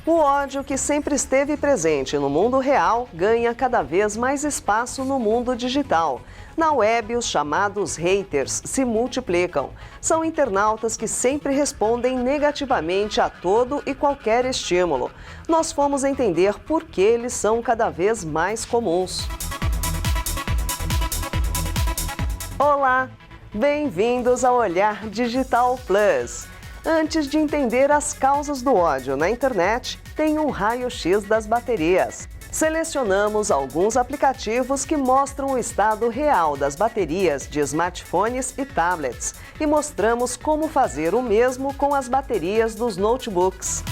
O ódio que sempre esteve presente no mundo real ganha cada vez mais espaço no mundo digital. Na web, os chamados haters se multiplicam. São internautas que sempre respondem negativamente a todo e qualquer estímulo. Nós fomos entender por que eles são cada vez mais comuns. Olá, bem-vindos ao Olhar Digital Plus. Antes de entender as causas do ódio na internet, tem um raio-x das baterias. Selecionamos alguns aplicativos que mostram o estado real das baterias de smartphones e tablets e mostramos como fazer o mesmo com as baterias dos notebooks.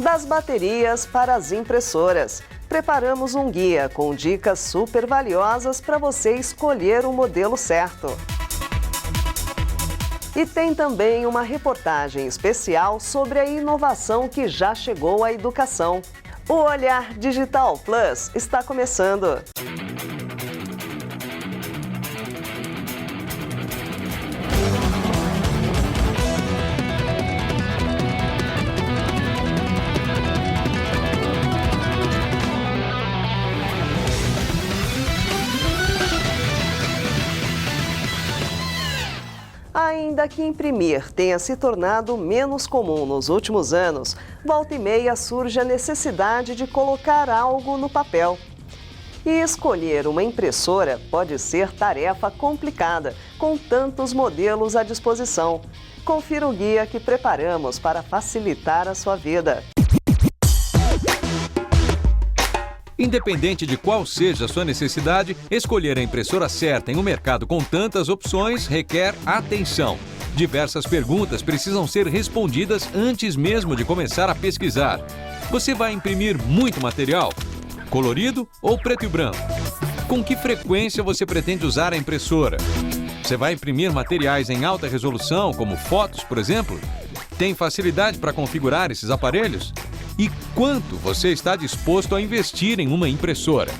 Das baterias para as impressoras, preparamos um guia com dicas super valiosas para você escolher o modelo certo. E tem também uma reportagem especial sobre a inovação que já chegou à educação. O Olhar Digital Plus está começando. Ainda que imprimir tenha se tornado menos comum nos últimos anos, volta e meia surge a necessidade de colocar algo no papel. E escolher uma impressora pode ser tarefa complicada, com tantos modelos à disposição. Confira o guia que preparamos para facilitar a sua vida. Independente de qual seja a sua necessidade, escolher a impressora certa em um mercado com tantas opções requer atenção. Diversas perguntas precisam ser respondidas antes mesmo de começar a pesquisar. Você vai imprimir muito material? Colorido ou preto e branco? Com que frequência você pretende usar a impressora? Você vai imprimir materiais em alta resolução, como fotos, por exemplo? Tem facilidade para configurar esses aparelhos? E quanto você está disposto a investir em uma impressora?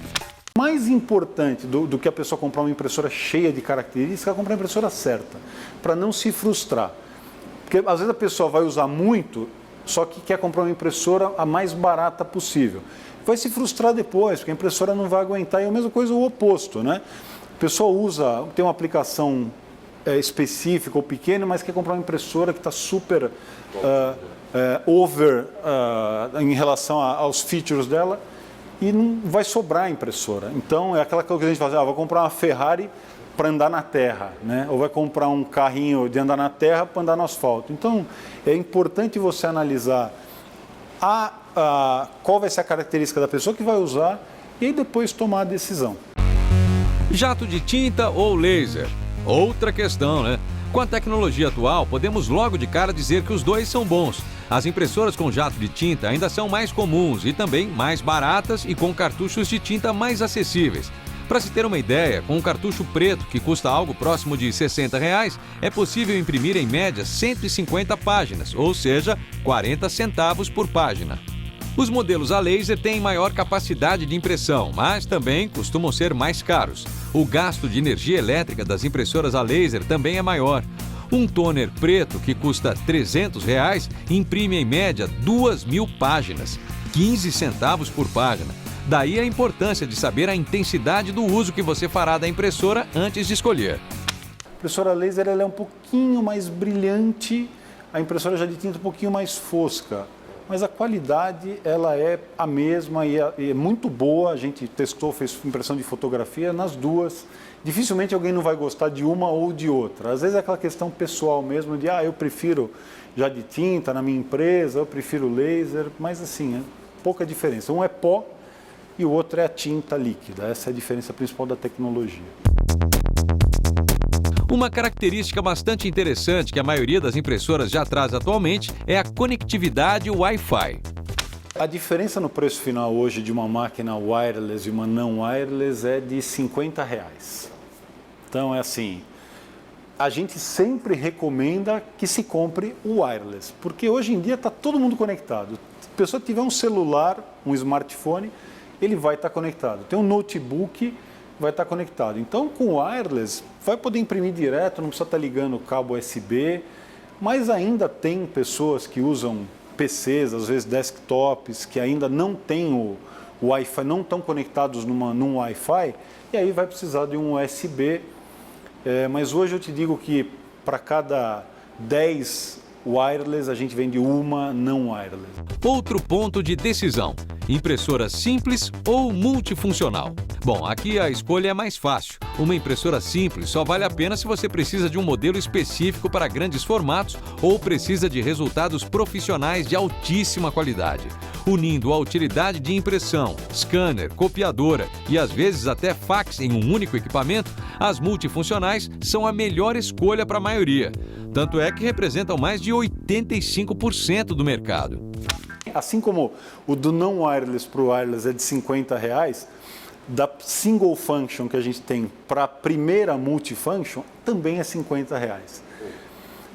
Mais importante do que a pessoa comprar uma impressora cheia de características é comprar a impressora certa, para não se frustrar. Porque às vezes a pessoa vai usar muito, só que quer comprar uma impressora a mais barata possível. Vai se frustrar depois, porque a impressora não vai aguentar, e a mesma coisa o oposto, né? A pessoa tem uma aplicação específica ou pequena, mas quer comprar uma impressora que está super em relação aos features dela, e não vai sobrar a impressora. Então é aquela coisa que a gente fala, vou comprar uma Ferrari para andar na terra, né? Ou vai comprar um carrinho de andar na terra para andar no asfalto. Então é importante você analisar qual vai ser a característica da pessoa que vai usar e aí depois tomar a decisão. Jato de tinta ou laser? Outra questão, né? Com a tecnologia atual, podemos logo de cara dizer que os dois são bons. As impressoras com jato de tinta ainda são mais comuns e também mais baratas e com cartuchos de tinta mais acessíveis. Para se ter uma ideia, com um cartucho preto que custa algo próximo de R$ 60, é possível imprimir em média 150 páginas, ou seja, 40 centavos por página. Os modelos a laser têm maior capacidade de impressão, mas também costumam ser mais caros. O gasto de energia elétrica das impressoras a laser também é maior. Um toner preto, que custa R$ 300, imprime em média 2.000 páginas, 15 centavos por página. Daí a importância de saber a intensidade do uso que você fará da impressora antes de escolher. A impressora laser ela é um pouquinho mais brilhante, a impressora já de tinta um pouquinho mais fosca. Mas a qualidade ela é a mesma e é muito boa. A gente testou, fez impressão de fotografia nas duas. Dificilmente alguém não vai gostar de uma ou de outra. Às vezes é aquela questão pessoal mesmo de eu prefiro já de tinta na minha empresa, eu prefiro laser, mas assim, é pouca diferença. Um é pó e o outro é a tinta líquida. Essa é a diferença principal da tecnologia. Uma característica bastante interessante que a maioria das impressoras já traz atualmente é a conectividade Wi-Fi. A diferença no preço final hoje de uma máquina wireless e uma não wireless é de R$ 50. Então é assim, a gente sempre recomenda que se compre o wireless, porque hoje em dia está todo mundo conectado. Se a pessoa tiver um celular, um smartphone, ele vai estar conectado. Tem um notebook, vai estar conectado. Então, com o wireless, vai poder imprimir direto, não precisa estar ligando o cabo USB, mas ainda tem pessoas que usam PCs, às vezes desktops, que ainda não têm o Wi-Fi, não estão conectados num Wi-Fi, e aí vai precisar de um USB. Mas hoje eu te digo que para cada 10 wireless, a gente vende uma não wireless. Outro ponto de decisão: impressora simples ou multifuncional? Bom, aqui a escolha é mais fácil. Uma impressora simples só vale a pena se você precisa de um modelo específico para grandes formatos ou precisa de resultados profissionais de altíssima qualidade. Unindo a utilidade de impressão, scanner, copiadora e às vezes até fax em um único equipamento, as multifuncionais são a melhor escolha para a maioria. Tanto é que representam mais de 85% do mercado. Assim como o do não wireless para o wireless é de R$50, da single function que a gente tem para a primeira multifunction também é R$50.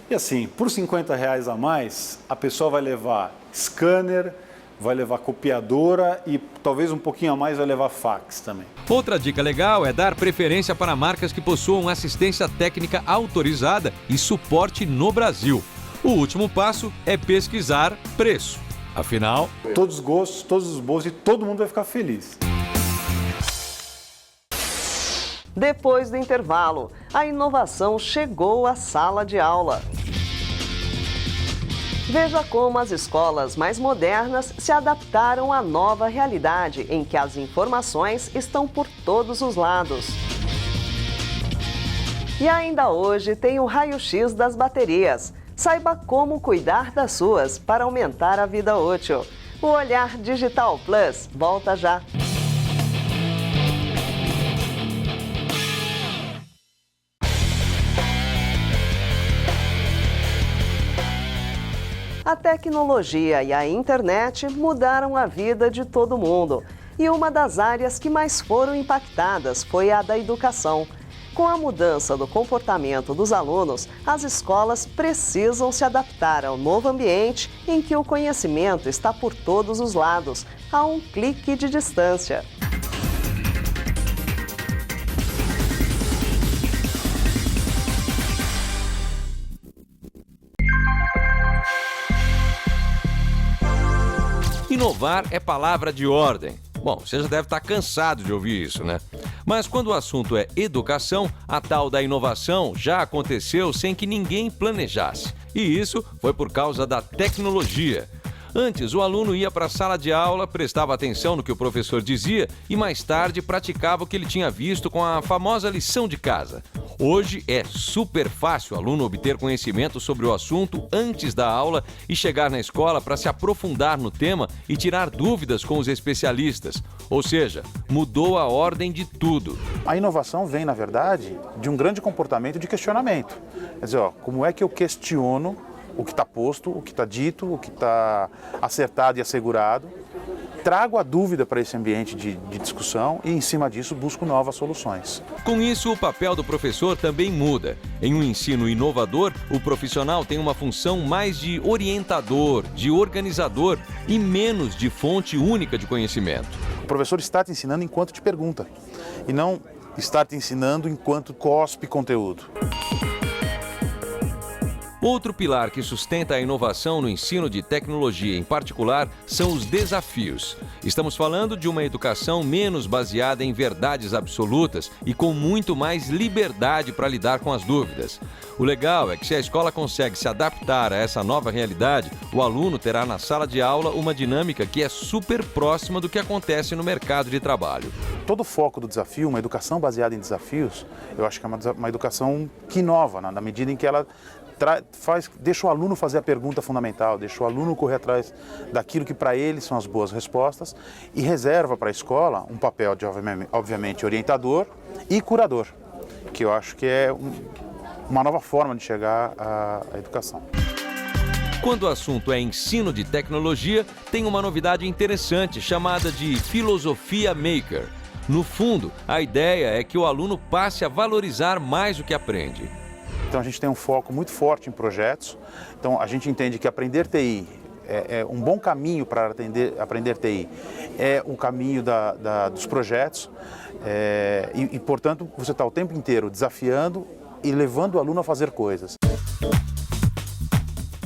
E assim, por R$50 a mais, a pessoa vai levar scanner, vai levar copiadora e talvez um pouquinho a mais vai levar fax também. Outra dica legal é dar preferência para marcas que possuam assistência técnica autorizada e suporte no Brasil. O último passo é pesquisar preço. Afinal, todos os gostos, todos os bolsos e todo mundo vai ficar feliz. Depois do intervalo, a inovação chegou à sala de aula. Veja como as escolas mais modernas se adaptaram à nova realidade em que as informações estão por todos os lados. E ainda hoje tem o raio-x das baterias. Saiba como cuidar das suas para aumentar a vida útil. O Olhar Digital Plus volta já. A tecnologia e a internet mudaram a vida de todo mundo. E uma das áreas que mais foram impactadas foi a da educação. Com a mudança do comportamento dos alunos, as escolas precisam se adaptar ao novo ambiente em que o conhecimento está por todos os lados, a um clique de distância. inovar é palavra de ordem. Bom, você já deve estar cansado de ouvir isso, né? Mas quando o assunto é educação, a tal da inovação já aconteceu sem que ninguém planejasse. E isso foi por causa da tecnologia. Antes, o aluno ia para a sala de aula, prestava atenção no que o professor dizia e mais tarde praticava o que ele tinha visto com a famosa lição de casa. Hoje é super fácil o aluno obter conhecimento sobre o assunto antes da aula e chegar na escola para se aprofundar no tema e tirar dúvidas com os especialistas. Ou seja, mudou a ordem de tudo. A inovação vem, na verdade, de um grande comportamento de questionamento. Quer dizer, como é que eu questiono o que está posto, o que está dito, o que está acertado e assegurado, trago a dúvida para esse ambiente de discussão e, em cima disso, busco novas soluções. Com isso, o papel do professor também muda. Em um ensino inovador, o profissional tem uma função mais de orientador, de organizador e menos de fonte única de conhecimento. O professor está te ensinando enquanto te pergunta e não está te ensinando enquanto cospe conteúdo. Outro pilar que sustenta a inovação no ensino de tecnologia em particular são os desafios. Estamos falando de uma educação menos baseada em verdades absolutas e com muito mais liberdade para lidar com as dúvidas. O legal é que se a escola consegue se adaptar a essa nova realidade, o aluno terá na sala de aula uma dinâmica que é super próxima do que acontece no mercado de trabalho. Todo o foco do desafio, uma educação baseada em desafios, eu acho que é uma educação que inova, na medida em que ela deixa o aluno fazer a pergunta fundamental, deixa o aluno correr atrás daquilo que para ele são as boas respostas e reserva para a escola um papel de, obviamente, orientador e curador, que eu acho que é uma nova forma de chegar à educação. Quando o assunto é ensino de tecnologia, tem uma novidade interessante chamada de filosofia maker. No fundo, a ideia é que o aluno passe a valorizar mais o que aprende. Então a gente tem um foco muito forte em projetos, então a gente entende que aprender TI é um bom caminho para aprender TI, é o caminho dos projetos e, portanto, você está o tempo inteiro desafiando e levando o aluno a fazer coisas.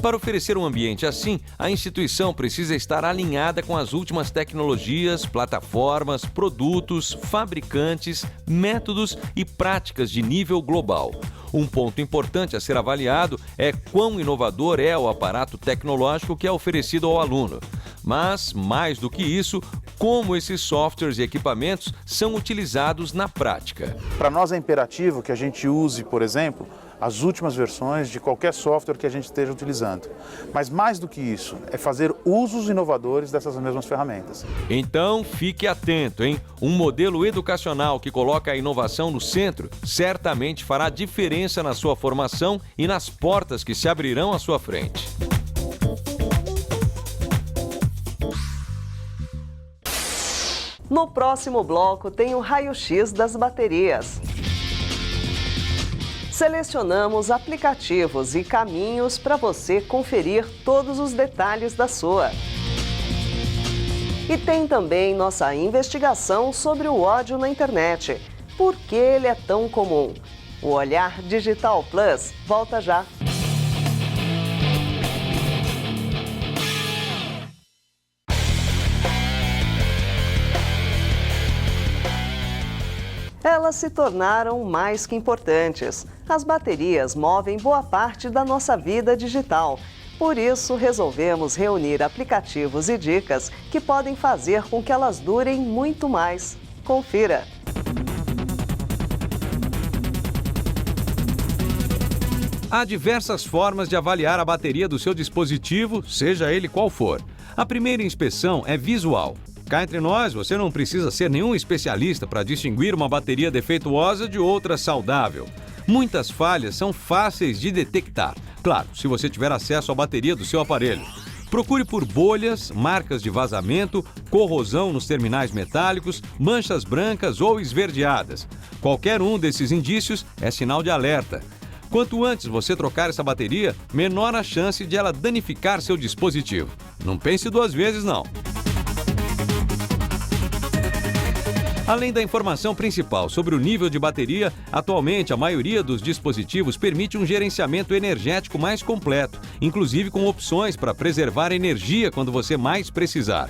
Para oferecer um ambiente assim, a instituição precisa estar alinhada com as últimas tecnologias, plataformas, produtos, fabricantes, métodos e práticas de nível global. Um ponto importante a ser avaliado é quão inovador é o aparato tecnológico que é oferecido ao aluno. Mas, mais do que isso, como esses softwares e equipamentos são utilizados na prática. Para nós é imperativo que a gente use, por exemplo, as últimas versões de qualquer software que a gente esteja utilizando. Mas mais do que isso, é fazer usos inovadores dessas mesmas ferramentas. Então, fique atento, hein? Um modelo educacional que coloca a inovação no centro certamente fará diferença na sua formação e nas portas que se abrirão à sua frente. No próximo bloco tem o raio-x das baterias. Selecionamos aplicativos e caminhos para você conferir todos os detalhes da sua. E tem também nossa investigação sobre o ódio na internet. Por que ele é tão comum? O Olhar Digital Plus volta já. Elas se tornaram mais que importantes. As baterias movem boa parte da nossa vida digital. Por isso, resolvemos reunir aplicativos e dicas que podem fazer com que elas durem muito mais. Confira! Há diversas formas de avaliar a bateria do seu dispositivo, seja ele qual for. A primeira inspeção é visual. Cá entre nós, você não precisa ser nenhum especialista para distinguir uma bateria defeituosa de outra saudável. Muitas falhas são fáceis de detectar, claro, se você tiver acesso à bateria do seu aparelho. Procure por bolhas, marcas de vazamento, corrosão nos terminais metálicos, manchas brancas ou esverdeadas. Qualquer um desses indícios é sinal de alerta. Quanto antes você trocar essa bateria, menor a chance de ela danificar seu dispositivo. Não pense duas vezes, não. Além da informação principal sobre o nível de bateria, atualmente a maioria dos dispositivos permite um gerenciamento energético mais completo, inclusive com opções para preservar energia quando você mais precisar.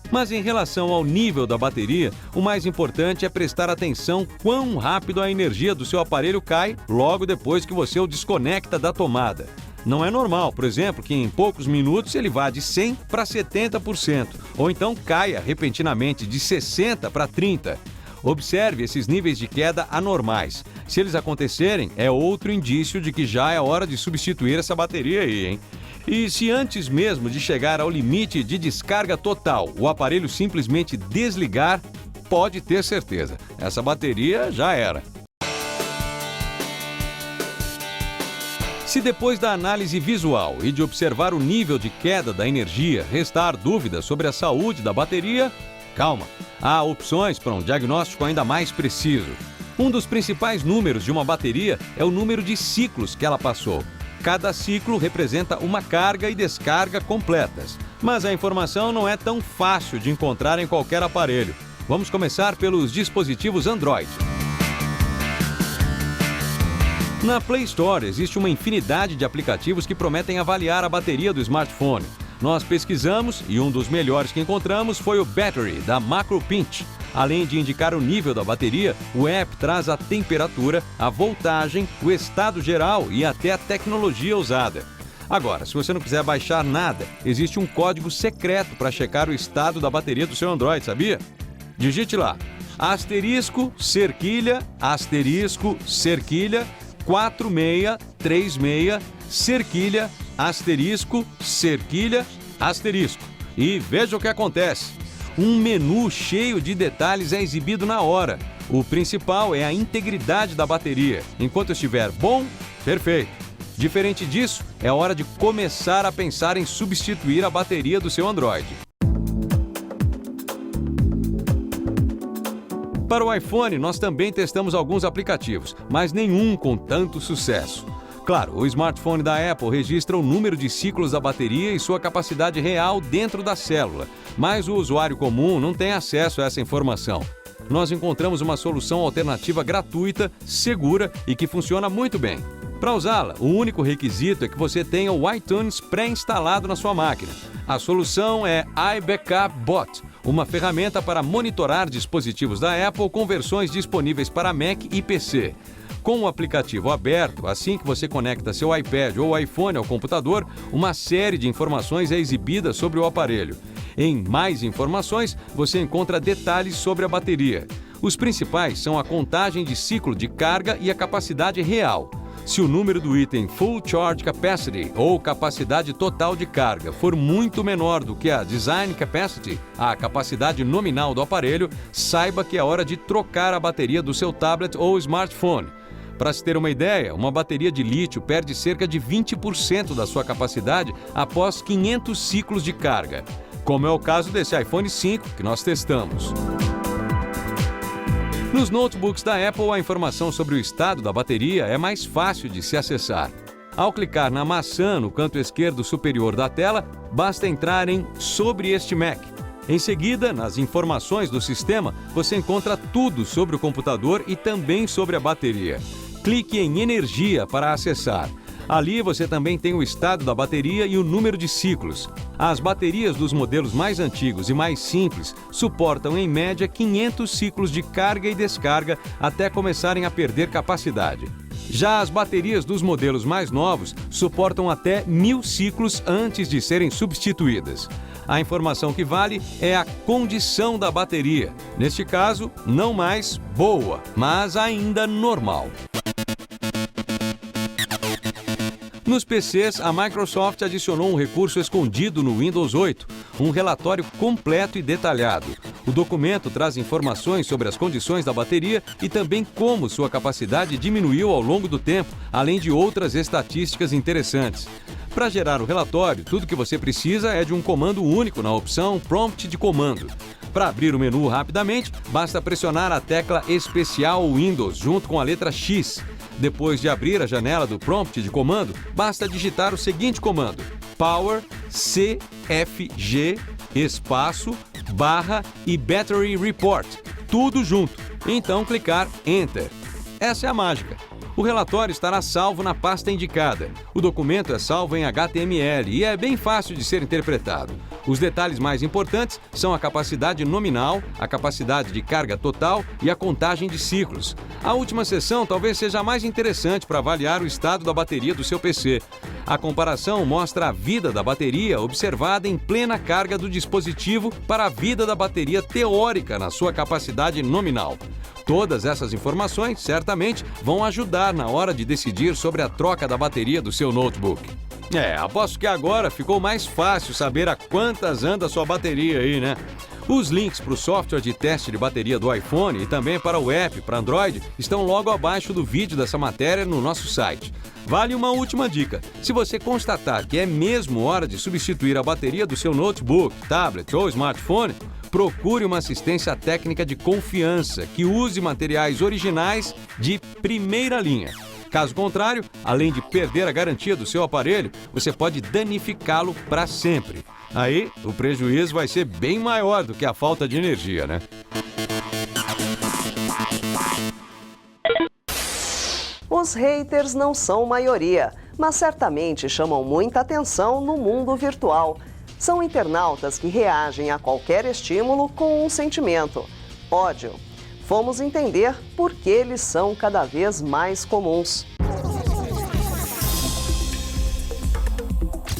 Mas em relação ao nível da bateria, o mais importante é prestar atenção quão rápido a energia do seu aparelho cai logo depois que você o desconecta da tomada. Não é normal, por exemplo, que em poucos minutos ele vá de 100% para 70%, ou então caia repentinamente de 60% para 30%. Observe esses níveis de queda anormais. Se eles acontecerem, é outro indício de que já é hora de substituir essa bateria aí, hein? E se antes mesmo de chegar ao limite de descarga total, o aparelho simplesmente desligar, pode ter certeza, essa bateria já era. Se depois da análise visual e de observar o nível de queda da energia restar dúvidas sobre a saúde da bateria, calma, há opções para um diagnóstico ainda mais preciso. Um dos principais números de uma bateria é o número de ciclos que ela passou. Cada ciclo representa uma carga e descarga completas. Mas a informação não é tão fácil de encontrar em qualquer aparelho. Vamos começar pelos dispositivos Android. Na Play Store existe uma infinidade de aplicativos que prometem avaliar a bateria do smartphone. Nós pesquisamos e um dos melhores que encontramos foi o Battery, da MacroPinch. Além de indicar o nível da bateria, o app traz a temperatura, a voltagem, o estado geral e até a tecnologia usada. Agora, se você não quiser baixar nada, existe um código secreto para checar o estado da bateria do seu Android, sabia? Digite lá, *cerquilha, *cerquilha, 4636, cerquilha, cerquilha, e veja o que acontece. Um menu cheio de detalhes é exibido na hora. O principal é a integridade da bateria. Enquanto estiver bom, perfeito. Diferente disso, é hora de começar a pensar em substituir a bateria do seu Android. Para o iPhone, nós também testamos alguns aplicativos, mas nenhum com tanto sucesso. Claro, o smartphone da Apple registra o número de ciclos da bateria e sua capacidade real dentro da célula, mas o usuário comum não tem acesso a essa informação. Nós encontramos uma solução alternativa gratuita, segura e que funciona muito bem. Para usá-la, o único requisito é que você tenha o iTunes pré-instalado na sua máquina. A solução é iBackup Bot, uma ferramenta para monitorar dispositivos da Apple com versões disponíveis para Mac e PC. Com o aplicativo aberto, assim que você conecta seu iPad ou iPhone ao computador, uma série de informações é exibida sobre o aparelho. Em Mais informações, você encontra detalhes sobre a bateria. Os principais são a contagem de ciclo de carga e a capacidade real. Se o número do item Full Charge Capacity, ou capacidade total de carga, for muito menor do que a Design Capacity, a capacidade nominal do aparelho, saiba que é hora de trocar a bateria do seu tablet ou smartphone. Para se ter uma ideia, uma bateria de lítio perde cerca de 20% da sua capacidade após 500 ciclos de carga, como é o caso desse iPhone 5 que nós testamos. Nos notebooks da Apple, a informação sobre o estado da bateria é mais fácil de se acessar. Ao clicar na maçã no canto esquerdo superior da tela, basta entrar em Sobre este Mac. Em seguida, nas informações do sistema, você encontra tudo sobre o computador e também sobre a bateria. Clique em Energia para acessar. Ali você também tem o estado da bateria e o número de ciclos. As baterias dos modelos mais antigos e mais simples suportam em média 500 ciclos de carga e descarga até começarem a perder capacidade. Já as baterias dos modelos mais novos suportam até 1000 ciclos antes de serem substituídas. A informação que vale é a condição da bateria. Neste caso, não mais boa, mas ainda normal. Nos PCs, a Microsoft adicionou um recurso escondido no Windows 8, um relatório completo e detalhado. O documento traz informações sobre as condições da bateria e também como sua capacidade diminuiu ao longo do tempo, além de outras estatísticas interessantes. Para gerar o relatório, tudo que você precisa é de um comando único na opção Prompt de comando. Para abrir o menu rapidamente, basta pressionar a tecla especial Windows junto com a letra X. Depois de abrir a janela do prompt de comando, basta digitar o seguinte comando: Power CFG espaço barra e Battery Report, tudo junto. Então clicar Enter. Essa é a mágica. O relatório estará salvo na pasta indicada. O documento é salvo em HTML e é bem fácil de ser interpretado. Os detalhes mais importantes são a capacidade nominal, a capacidade de carga total e a contagem de ciclos. A última seção talvez seja a mais interessante para avaliar o estado da bateria do seu PC. A comparação mostra a vida da bateria observada em plena carga do dispositivo para a vida da bateria teórica na sua capacidade nominal. Todas essas informações, certamente, vão ajudar na hora de decidir sobre a troca da bateria do seu notebook. Aposto que agora ficou mais fácil saber a quantas anda a sua bateria aí, né? Os links para o software de teste de bateria do iPhone e também para o app para Android estão logo abaixo do vídeo dessa matéria no nosso site. Vale uma última dica: se você constatar que é mesmo hora de substituir a bateria do seu notebook, tablet ou smartphone, procure uma assistência técnica de confiança que use materiais originais de primeira linha. Caso contrário, além de perder a garantia do seu aparelho, você pode danificá-lo para sempre. Aí, o prejuízo vai ser bem maior do que a falta de energia, né? Os haters não são maioria, mas certamente chamam muita atenção no mundo virtual. São internautas que reagem a qualquer estímulo com um sentimento: ódio. Fomos entender por que eles são cada vez mais comuns.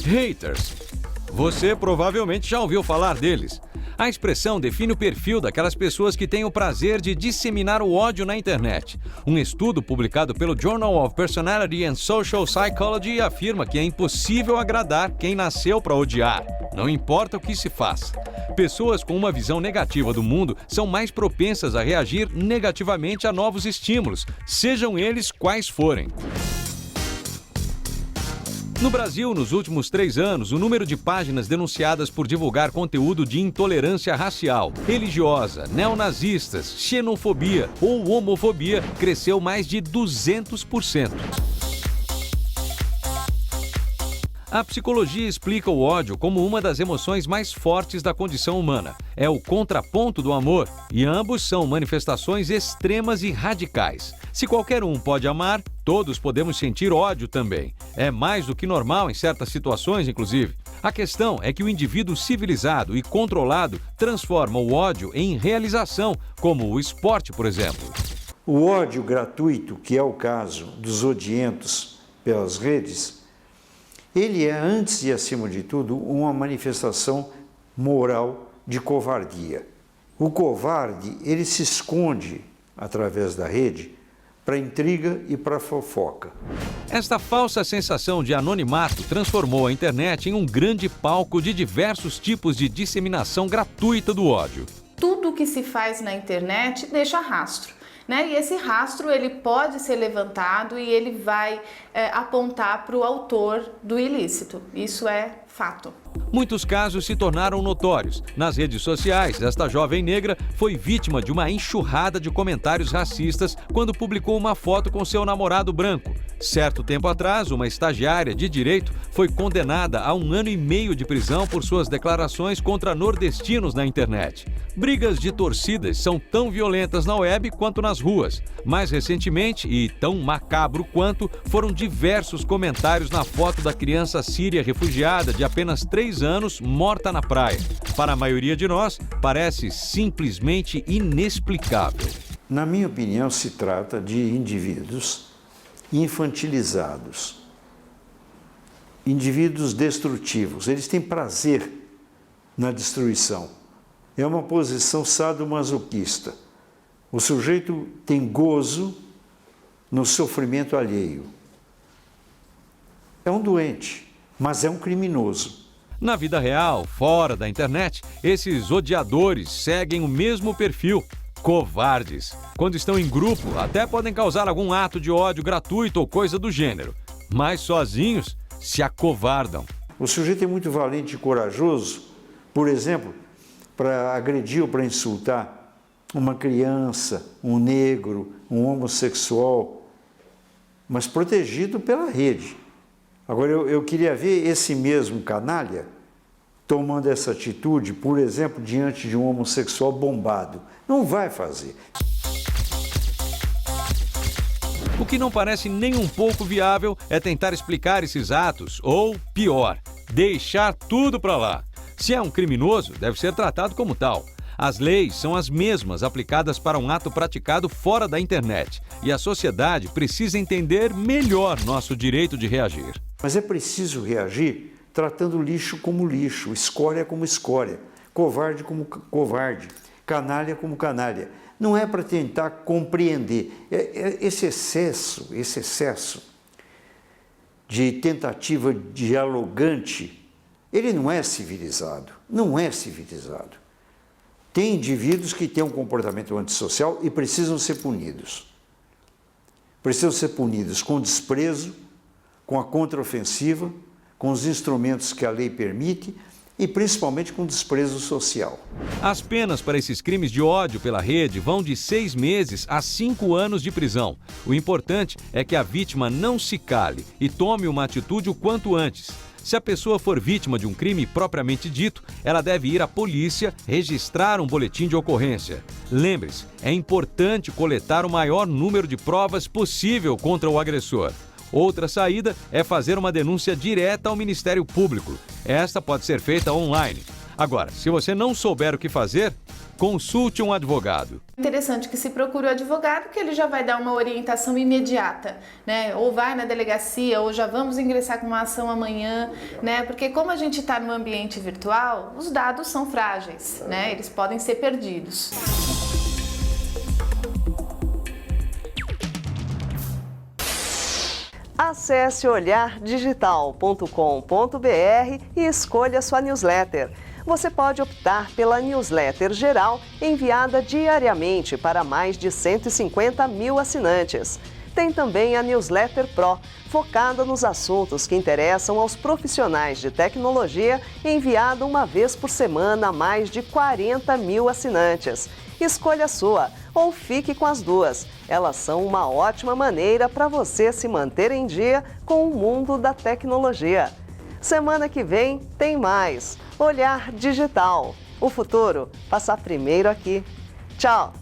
Haters. Você provavelmente já ouviu falar deles. A expressão define o perfil daquelas pessoas que têm o prazer de disseminar o ódio na internet. Um estudo publicado pelo Journal of Personality and Social Psychology afirma que é impossível agradar quem nasceu para odiar, não importa o que se faça. Pessoas com uma visão negativa do mundo são mais propensas a reagir negativamente a novos estímulos, sejam eles quais forem. No Brasil, nos últimos 3 anos, o número de páginas denunciadas por divulgar conteúdo de intolerância racial, religiosa, neonazistas, xenofobia ou homofobia cresceu mais de 200%. A psicologia explica o ódio como uma das emoções mais fortes da condição humana. É o contraponto do amor, e ambos são manifestações extremas e radicais. Se qualquer um pode amar, todos podemos sentir ódio também. É mais do que normal em certas situações, inclusive. A questão é que o indivíduo civilizado e controlado transforma o ódio em realização, como o esporte, por exemplo. O ódio gratuito, que é o caso dos odientos pelas redes, ele é, antes e acima de tudo, uma manifestação moral de covardia. O covarde, ele se esconde através da rede para intriga e para fofoca. Esta falsa sensação de anonimato transformou a internet em um grande palco de diversos tipos de disseminação gratuita do ódio. Tudo que se faz na internet deixa rastro, né? E esse rastro ele pode ser levantado e ele vai apontar para o autor do ilícito. Isso é fato. Muitos casos se tornaram notórios. Nas redes sociais, esta jovem negra foi vítima de uma enxurrada de comentários racistas quando publicou uma foto com seu namorado branco. Certo tempo atrás, uma estagiária de direito foi condenada a 1 ano e meio de prisão por suas declarações contra nordestinos na internet. Brigas de torcidas são tão violentas na web quanto nas ruas. Mais recentemente, e tão macabro quanto, foram diversos comentários na foto da criança síria refugiada de apenas 3 anos morta na praia. Para a maioria de nós, parece simplesmente inexplicável. Na minha opinião, se trata de indivíduos infantilizados, indivíduos destrutivos. Eles têm prazer na destruição. É uma posição sadomasoquista. O sujeito tem gozo no sofrimento alheio. É um doente, mas é um criminoso. Na vida real, fora da internet, esses odiadores seguem o mesmo perfil. Covardes. Quando estão em grupo, até podem causar algum ato de ódio gratuito ou coisa do gênero. Mas sozinhos, se acovardam. O sujeito é muito valente e corajoso, por exemplo, para agredir ou para insultar uma criança, um negro, um homossexual, mas protegido pela rede. Agora, eu queria ver esse mesmo canalha tomando essa atitude, por exemplo, diante de um homossexual bombado. Não vai fazer. O que não parece nem um pouco viável é tentar explicar esses atos, ou, pior, deixar tudo para lá. Se é um criminoso, deve ser tratado como tal. As leis são as mesmas aplicadas para um ato praticado fora da internet. E a sociedade precisa entender melhor nosso direito de reagir. Mas é preciso reagir tratando lixo como lixo, escória como escória, covarde como covarde, canalha como canalha. Não é para tentar compreender. Esse excesso de tentativa dialogante, ele não é civilizado. Não é civilizado. Tem indivíduos que têm um comportamento antissocial e precisam ser punidos. Precisam ser punidos com desprezo, com a contraofensiva, com os instrumentos que a lei permite e principalmente com desprezo social. As penas para esses crimes de ódio pela rede vão de 6 meses a 5 anos de prisão. O importante é que a vítima não se cale e tome uma atitude o quanto antes. Se a pessoa for vítima de um crime propriamente dito, ela deve ir à polícia registrar um boletim de ocorrência. Lembre-se, é importante coletar o maior número de provas possível contra o agressor. Outra saída é fazer uma denúncia direta ao Ministério Público. Esta pode ser feita online. Agora, se você não souber o que fazer, consulte um advogado. Interessante que se procure o advogado, que ele já vai dar uma orientação imediata, né? Ou vai na delegacia, ou já vamos ingressar com uma ação amanhã, né? Porque como a gente está no ambiente virtual, os dados são frágeis, né? Eles podem ser perdidos. Acesse olhardigital.com.br e escolha sua newsletter. Você pode optar pela newsletter geral enviada diariamente para mais de 150 mil assinantes. Tem também a newsletter Pro, focada nos assuntos que interessam aos profissionais de tecnologia, enviada uma vez por semana a mais de 40 mil assinantes. Escolha a sua ou fique com as duas. Elas são uma ótima maneira para você se manter em dia com o mundo da tecnologia. Semana que vem tem mais Olhar Digital. O futuro passa primeiro aqui. Tchau!